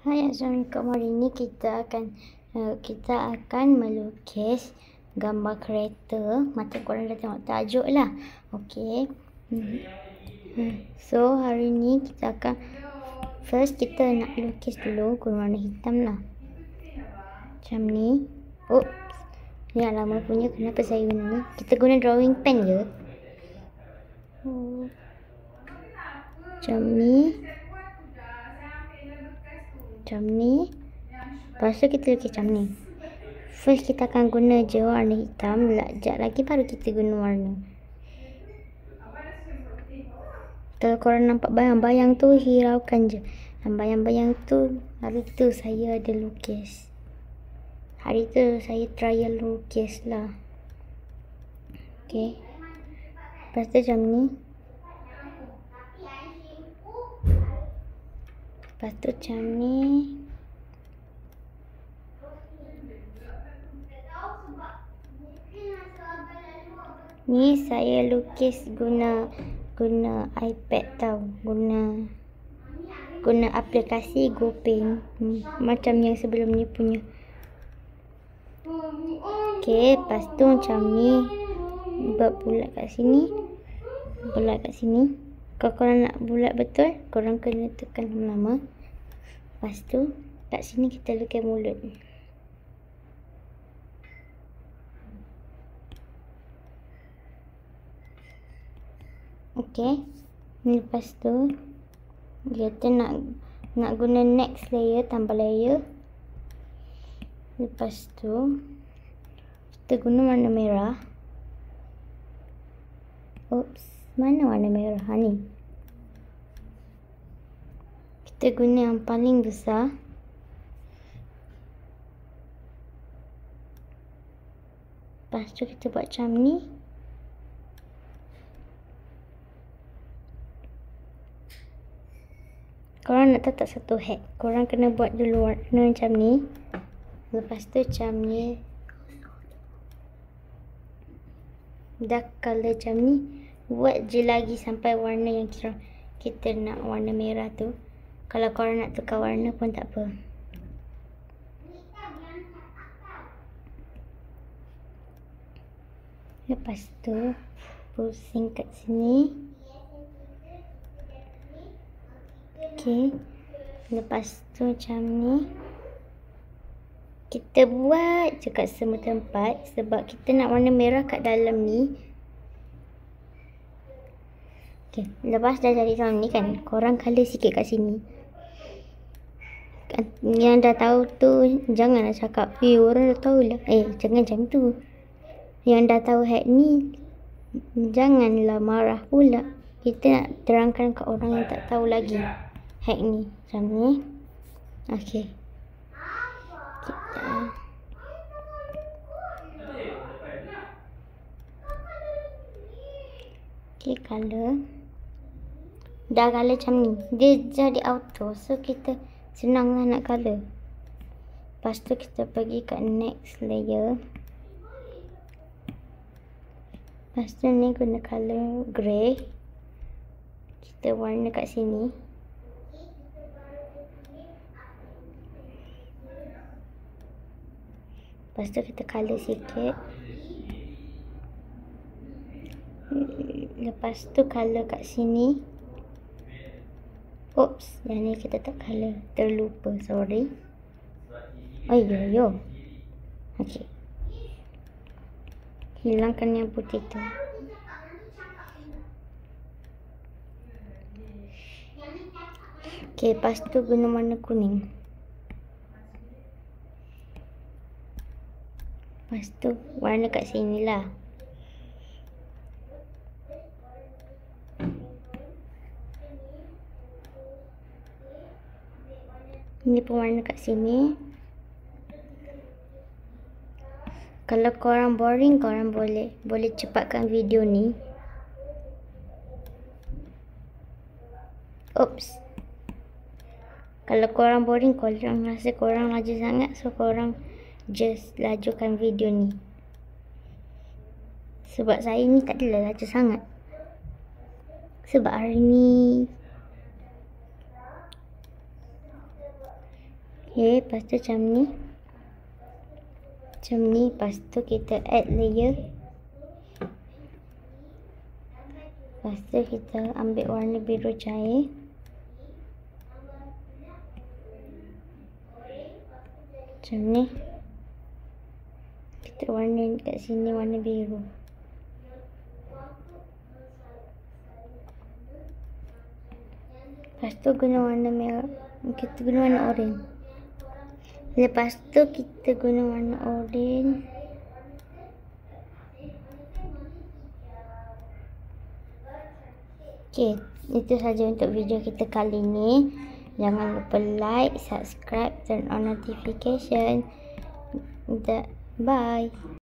Hai, Assalamualaikum. Hari ini kita akan melukis gambar kereta. Macam korang dah tengok tajuk lah. Okey. So hari ni kita akan first kita nak lukis dulu guna warna hitam lah. Macam ni. Oops. Ni yang lama punya. Kenapa saya guna ni? Kita guna drawing pen je. Macam ni. Macam ni. Lepas tu kita lukis macam ni. First kita akan guna je warna hitam. Sekejap lagi baru kita guna warna. Kalau korang nampak bayang-bayang tu, hiraukan je. Dan bayang-bayang tu, hari tu saya ada lukis. Hari tu saya trial lukis lah. Okay. Lepas tu macam ni. Lepas tu macam ni. Ni saya lukis guna iPad tau. Guna aplikasi GoPaint. Macam yang sebelum ni punya. Okay, lepas tu macam ni. Buat bulat kat sini. Bulat kat sini. Kalau korang nak bulat betul, korang kena tekan lama. Lepas tu, kat sini kita lukis mulut. Okay. Lepas tu, kita nak guna next layer, tambah layer. Lepas tu, kita guna warna merah. Oops, mana warna merah? Ni. Kita guna yang paling besar. Lepas tu kita buat macam ni. Korang nak tak satu head. Korang kena buat dulu warna macam ni. Lepas tu macam ni. Dah colour macam ni. Buat je lagi sampai warna yang kita nak warna merah tu. Kalau korang nak tukar warna pun tak apa. Lepas tu pusing kat sini. Okay. Lepas tu macam ni. Kita buat je kat semua tempat. Sebab kita nak warna merah kat dalam ni. Okay. Lepas dah jadi macam ni kan. Korang colour sikit kat sini. Yang dah tahu tu janganlah cakap orang dah tahu lah. Jangan macam tu. Yang dah tahu hack ni janganlah marah pula. Kita nak terangkan ke orang yang tak tahu lagi hack ni. Macam ni. Okay. Okay, colour. Dah colour macam ni. Dia jadi auto. So kita senang lah nak colour. Lepas tu kita pergi kat next layer. Lepas tu ni guna colour grey. Kita warna kat sini. Lepas tu kita colour sikit. Lepas tu colour kat sini. Oops, yang ni kita tak colour. Terlupa, sorry. Yo. Okay. Hilangkan yang putih tu. Okay, lepas tu guna warna kuning. Lepas tu warna kat sini lah. Ini pun warna kat sini. Kalau korang boring, korang boleh cepatkan video ni. Oops. Kalau korang boring, korang rasa korang laju sangat, so korang just lajukan video ni. Sebab saya ni tak adalah laju sangat. Sebab hari ni Okay, lepas tu macam ni. Macam ni, lepas tu kita add layer. Lepas tu kita ambil warna biru cair. Macam ni. Kita warna kat sini warna biru. Lepas tu guna warna merah. Kita guna warna oren. Lepas tu kita guna warna oren. Okay, itu saja untuk video kita kali ni. Jangan lupa like, subscribe, turn on notification. Bye.